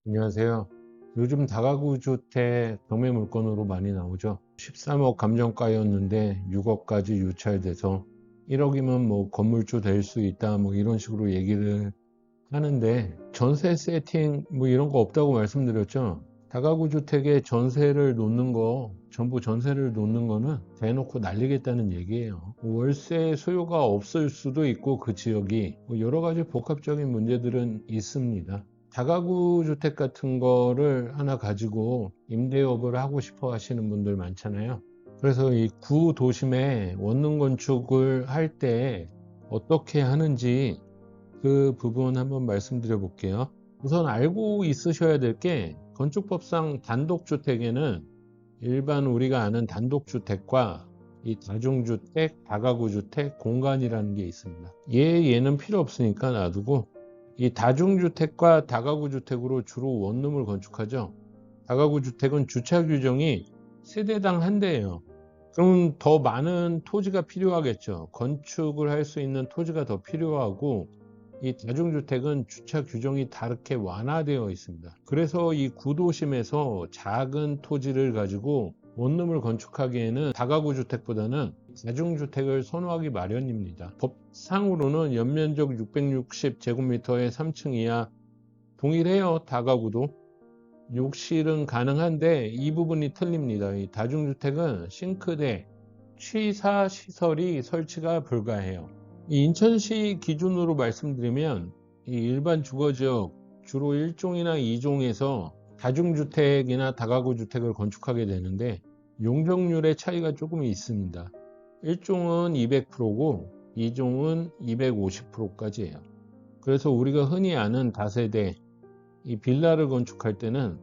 안녕하세요. 요즘 다가구 주택 경매 물건으로 많이 나오죠. 13억 감정가였는데 6억까지 유찰돼서 1억이면 뭐 건물주 될 수 있다 뭐 이런 식으로 얘기를 하는데, 전세 세팅 뭐 이런 거 없다고 말씀드렸죠. 다가구 주택에 전세를 놓는 거, 전부 전세를 놓는 거는 대놓고 날리겠다는 얘기예요. 월세 수요가 없을 수도 있고, 그 지역이 뭐 여러 가지 복합적인 문제들은 있습니다. 다가구 주택 같은 거를 하나 가지고 임대업을 하고 싶어 하시는 분들 많잖아요. 그래서 이 구도심에 원룸 건축을 할 때 어떻게 하는지 그 부분 한번 말씀드려 볼게요. 우선 알고 있으셔야 될 게, 건축법상 단독주택에는 일반 우리가 아는 단독주택과 이 다중주택, 다가구주택, 공간이라는 게 있습니다. 얘는 필요 없으니까 놔두고, 이 다중주택과 다가구주택으로 주로 원룸을 건축하죠. 다가구주택은 주차 규정이 세대당 한 대예요. 그럼 더 많은 토지가 필요하겠죠. 건축을 할 수 있는 토지가 더 필요하고, 이 다중주택은 주차 규정이 다르게 완화되어 있습니다. 그래서 이 구도심에서 작은 토지를 가지고 원룸을 건축하기에는 다가구 주택보다는 다중주택을 선호하기 마련입니다. 법상으로는 연면적 660제곱미터의 3층 이하 동일해요. 다가구도 욕실은 가능한데 이 부분이 틀립니다. 이 다중주택은 싱크대, 취사 시설이 설치가 불가해요. 이 인천시 기준으로 말씀드리면, 이 일반 주거지역 주로 1종이나 2종에서 다중주택이나 다가구 주택을 건축하게 되는데, 용적률의 차이가 조금 있습니다. 1종은 200%고 2종은 250%까지예요. 그래서 우리가 흔히 아는 다세대, 이 빌라를 건축할 때는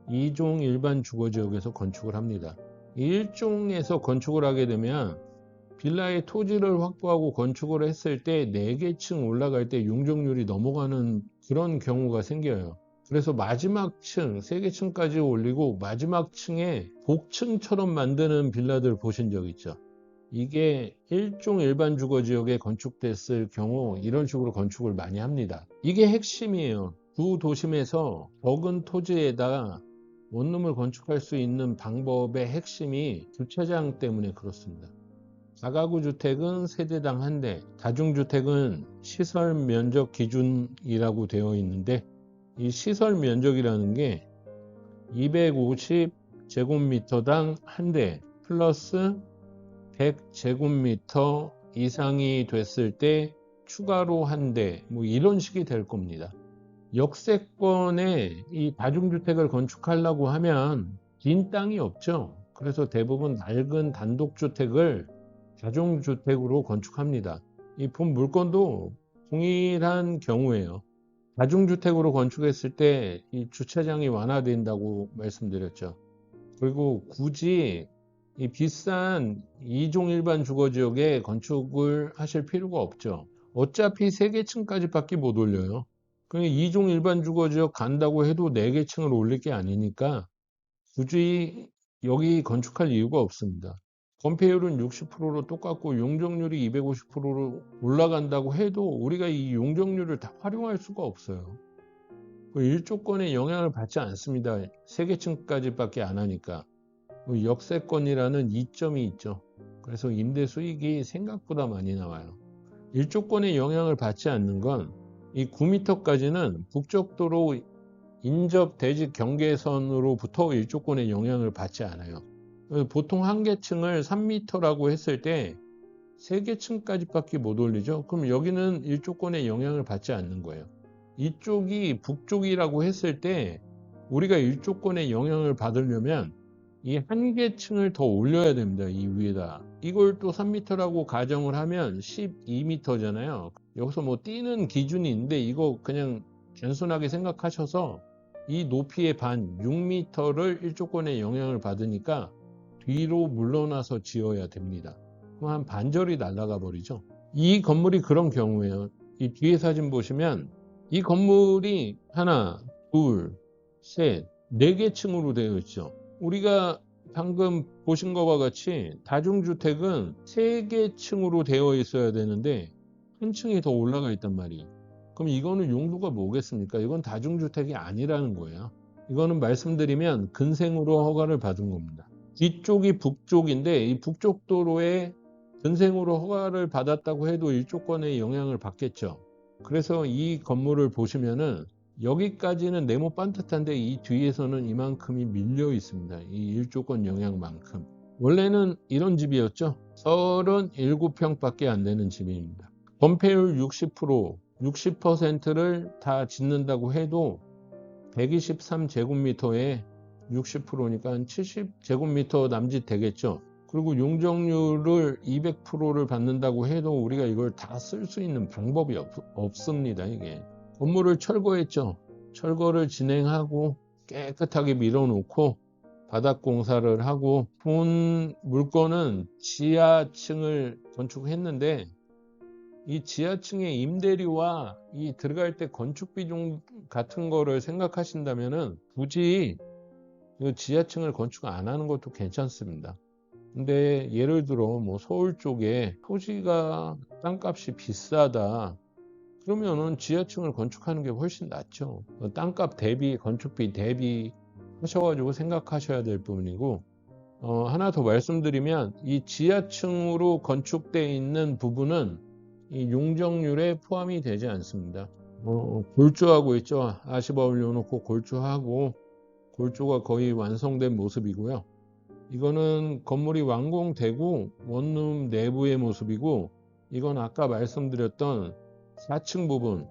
2종 일반 주거지역에서 건축을 합니다. 1종에서 건축을 하게 되면 빌라의 토지를 확보하고 건축을 했을 때 4개 층 올라갈 때 용적률이 넘어가는 그런 경우가 생겨요. 그래서 마지막 층, 3개 층까지 올리고 마지막 층에 복층처럼 만드는 빌라들 보신 적 있죠? 이게 1종 일반 주거 지역에 건축됐을 경우 이런 식으로 건축을 많이 합니다. 이게 핵심이에요. 구도심에서 적은 토지에다가 원룸을 건축할 수 있는 방법의 핵심이 주차장 때문에 그렇습니다. 다가구 주택은 세대당 한 대, 다중주택은 시설 면적 기준이라고 되어 있는데, 이 시설 면적이라는 게 250제곱미터당 한 대 플러스 100제곱미터 이상이 됐을 때 추가로 한 대, 뭐 이런 식이 될 겁니다. 역세권에 이 다중주택을 건축하려고 하면 빈 땅이 없죠. 그래서 대부분 낡은 단독주택을 다중주택으로 건축합니다. 이 본 물건도 동일한 경우예요. 다중주택으로 건축했을 때 이 주차장이 완화된다고 말씀드렸죠. 그리고 굳이 이 비싼 2종 일반 주거지역에 건축을 하실 필요가 없죠. 어차피 3개 층까지밖에 못 올려요. 그러니까 2종 일반 주거지역 간다고 해도 4개 층을 올릴 게 아니니까 굳이 여기 건축할 이유가 없습니다. 건폐율은 60%로 똑같고 용적률이 250%로 올라간다고 해도 우리가 이 용적률을 다 활용할 수가 없어요. 일조권에 영향을 받지 않습니다. 3개 층까지밖에 안 하니까. 역세권이라는 이점이 있죠. 그래서 임대 수익이 생각보다 많이 나와요. 일조권에 영향을 받지 않는 건, 이 9m까지는 북적도로 인접 대지 경계선으로부터 일조권에 영향을 받지 않아요. 보통 한 개 층을 3m라고 했을 때 3개 층까지밖에 못 올리죠. 그럼 여기는 일조권에 영향을 받지 않는 거예요. 이쪽이 북쪽이라고 했을 때 우리가 일조권에 영향을 받으려면 이 한 개 층을 더 올려야 됩니다. 이 위에다. 이걸 또 3m라고 가정을 하면 12m잖아요. 여기서 뭐 뛰는 기준이 있는데 이거 그냥 단순하게 생각하셔서 이 높이의 반 6m를 일조권에 영향을 받으니까 뒤로 물러나서 지어야 됩니다. 그럼 한 반절이 날아가 버리죠. 이 건물이 그런 경우에요. 이 뒤에 사진 보시면 이 건물이 하나, 둘, 셋, 4개 층으로 되어 있죠. 우리가 방금 보신 것과 같이 다중주택은 3개 층으로 되어 있어야 되는데 한 층이 더 올라가 있단 말이에요. 그럼 이거는 용도가 뭐겠습니까? 이건 다중주택이 아니라는 거예요. 이거는 말씀드리면 근생으로 허가를 받은 겁니다. 뒤쪽이 북쪽인데 이 북쪽 도로에 근생으로 허가를 받았다고 해도 일조권에 영향을 받겠죠. 그래서 이 건물을 보시면은 여기까지는 네모 반듯한데 이 뒤에서는 이만큼이 밀려 있습니다. 이 일조권 영향만큼. 원래는 이런 집이었죠. 37평밖에 안 되는 집입니다. 건폐율 60%를 다 짓는다고 해도 123제곱미터에 60%니까 한 70제곱미터 남짓 되겠죠. 그리고 용적률을 200%를 받는다고 해도 우리가 이걸 다 쓸 수 있는 방법이 없습니다. 이게 건물을 철거했죠. 철거를 진행하고 깨끗하게 밀어놓고 바닥 공사를 하고 본 물건은 지하층을 건축했는데 이 지하층의 임대료와 이 들어갈 때 건축 비용 같은 거를 생각하신다면은 굳이 이 지하층을 건축 안 하는 것도 괜찮습니다. 근데 예를 들어 뭐 서울 쪽에 토지가 땅값이 비싸다 그러면은 지하층을 건축하는 게 훨씬 낫죠. 땅값 대비 건축비 대비 하셔가지고 생각하셔야 될 부분이고 하나 더 말씀드리면 이 지하층으로 건축되어 있는 부분은 이 용적률에 포함이 되지 않습니다. 골조하고 있죠. 아시바 올려놓고 골조하고 골조가 거의 완성된 모습이고요. 이거는 건물이 완공되고 원룸 내부의 모습이고 이건 아까 말씀드렸던 4층 부분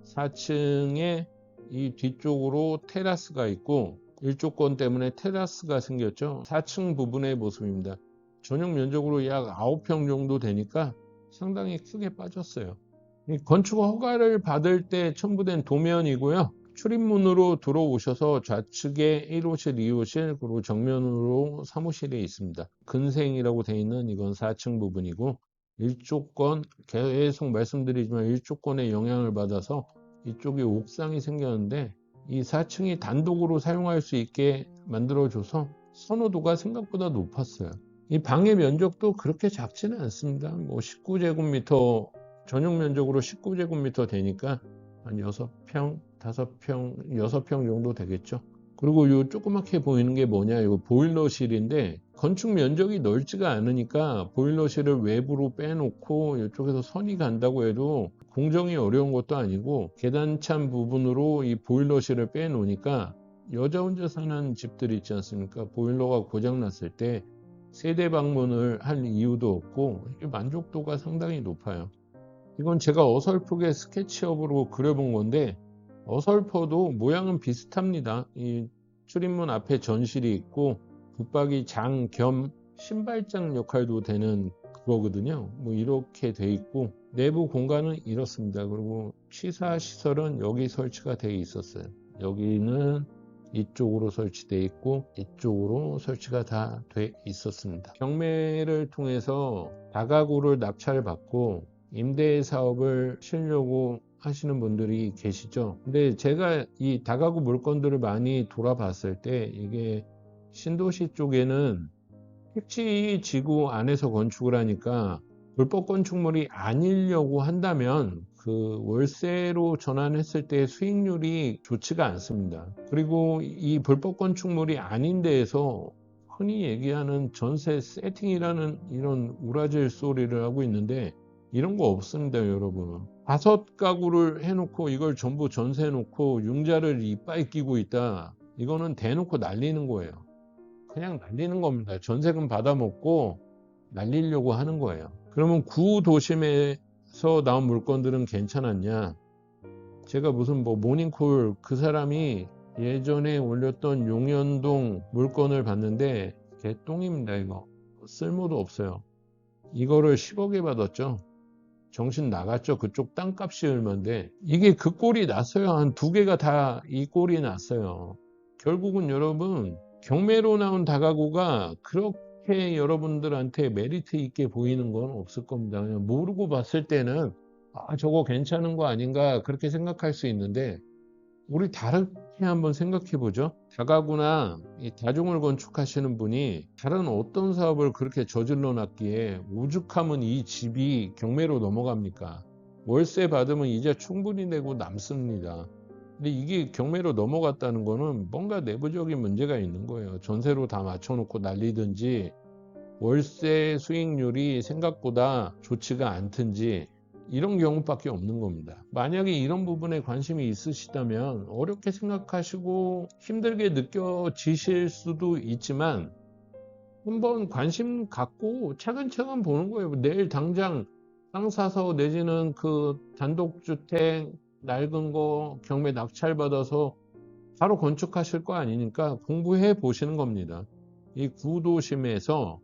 4층에 이 뒤쪽으로 테라스가 있고 일조권 때문에 테라스가 생겼죠. 4층 부분의 모습입니다. 전용 면적으로 약 9평 정도 되니까 상당히 크게 빠졌어요. 이 건축 허가를 받을 때 첨부된 도면이고요. 출입문으로 들어오셔서 좌측에 1호실, 2호실, 그리고 정면으로 사무실이 있습니다. 근생이라고 되어 있는 이건 4층 부분이고 일조권, 계속 말씀드리지만 일조권에 영향을 받아서 이쪽에 옥상이 생겼는데 이 4층이 단독으로 사용할 수 있게 만들어줘서 선호도가 생각보다 높았어요. 이 방의 면적도 그렇게 작지는 않습니다. 뭐 19제곱미터 전용 면적으로 19제곱미터 되니까 한 6평, 5평, 6평 정도 되겠죠. 그리고 이 조그맣게 보이는 게 뭐냐, 이거 보일러실인데 건축 면적이 넓지가 않으니까 보일러실을 외부로 빼놓고 이쪽에서 선이 간다고 해도 공정이 어려운 것도 아니고 계단찬 부분으로 이 보일러실을 빼놓으니까 여자 혼자 사는 집들이 있지 않습니까? 보일러가 고장났을 때 세대 방문을 할 이유도 없고 만족도가 상당히 높아요. 이건 제가 어설프게 스케치업으로 그려본 건데 어설퍼도 모양은 비슷합니다. 이 출입문 앞에 전실이 있고 붙박이 장 겸 신발장 역할도 되는 그거거든요. 뭐 이렇게 돼 있고 내부 공간은 이렇습니다. 그리고 취사 시설은 여기 설치가 되어 있었어요. 여기는 이쪽으로 설치되어 있고 이쪽으로 설치가 다 돼 있었습니다. 경매를 통해서 다가구를 납찰 받고 임대 사업을 치려고 하시는 분들이 계시죠. 근데 제가 이 다가구 물건들을 많이 돌아봤을 때 이게 신도시 쪽에는 택지 지구 안에서 건축을 하니까 불법 건축물이 아니려고 한다면 그 월세로 전환했을 때 수익률이 좋지가 않습니다. 그리고 이 불법 건축물이 아닌 데에서 흔히 얘기하는 전세 세팅이라는 이런 우라질 소리를 하고 있는데 이런 거 없습니다, 여러분. 5가구를 해놓고 이걸 전부 전세 해놓고 융자를 이빠이 끼고 있다. 이거는 대놓고 날리는 거예요. 그냥 날리는 겁니다. 전세금 받아먹고 날리려고 하는 거예요. 그러면 구도심에서 나온 물건들은 괜찮았냐? 제가 무슨 뭐 모닝콜 그 사람이 예전에 올렸던 용현동 물건을 봤는데 개똥입니다. 이거 쓸모도 없어요. 이거를 10억에 받았죠. 정신 나갔죠. 그쪽 땅값이 얼마인데 이게 그 꼴이 났어요. 한 2개가 다 이 꼴이 났어요. 결국은 여러분 경매로 나온 다가구가 그렇게 여러분들한테 메리트 있게 보이는 건 없을 겁니다. 그냥 모르고 봤을 때는 저거 괜찮은 거 아닌가 그렇게 생각할 수 있는데 우리 다르게 한번 생각해 보죠. 다가구나 이 다중을 건축하시는 분이 다른 어떤 사업을 그렇게 저질러 놨기에 오죽하면 이 집이 경매로 넘어갑니까? 월세 받으면 이자 충분히 내고 남습니다. 근데 이게 경매로 넘어갔다는 거는 뭔가 내부적인 문제가 있는 거예요. 전세로 다 맞춰놓고 난리든지 월세 수익률이 생각보다 좋지가 않든지 이런 경우밖에 없는 겁니다. 만약에 이런 부분에 관심이 있으시다면 어렵게 생각하시고 힘들게 느껴지실 수도 있지만 한번 관심 갖고 차근차근 보는 거예요. 내일 당장 땅 사서 내지는 그 단독주택 낡은 거 경매 낙찰받아서 바로 건축하실 거 아니니까 공부해 보시는 겁니다. 이 구도심에서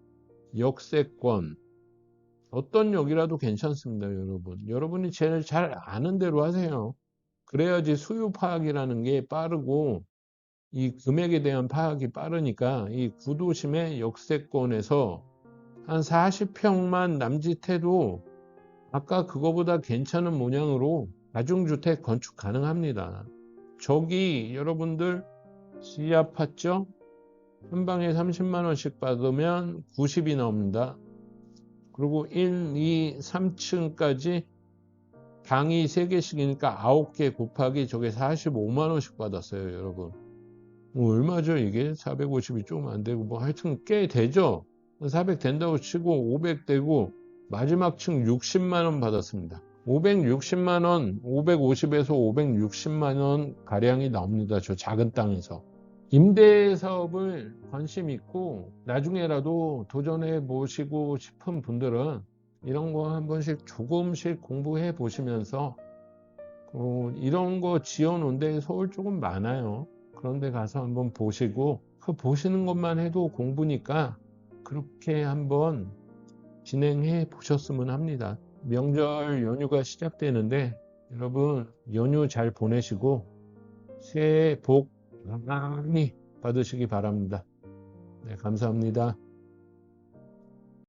역세권 어떤 역이라도 괜찮습니다, 여러분. 여러분이 제일 잘 아는 대로 하세요. 그래야지 수요 파악이라는 게 빠르고 이 금액에 대한 파악이 빠르니까 이 구도심의 역세권에서 한 40평만 남짓해도 아까 그거보다 괜찮은 모양으로 다중주택 건축 가능합니다. 저기 여러분들 지하 팠죠? 한 방에 30만 원씩 받으면 90이 나옵니다. 그리고 1, 2, 3층까지 방이 3개씩이니까 9개 곱하기 저게 45만 원씩 받았어요, 여러분. 뭐 얼마죠, 이게? 450이 조금 안 되고, 뭐 하여튼 꽤 되죠? 400 된다고 치고 500 되고, 마지막 층 60만 원 받았습니다. 560만 원, 550에서 560만 원 가량이 나옵니다. 저 작은 땅에서. 임대 사업을 관심 있고 나중에라도 도전해 보시고 싶은 분들은 이런 거 한 번씩 조금씩 공부해 보시면서 이런 거 지어놓은 데 서울 조금 많아요. 그런 데 가서 한번 보시고 그 보시는 것만 해도 공부니까 그렇게 한번 진행해 보셨으면 합니다. 명절 연휴가 시작되는데 여러분 연휴 잘 보내시고 새해 복 많이 받으시기 바랍니다. 네, 감사합니다.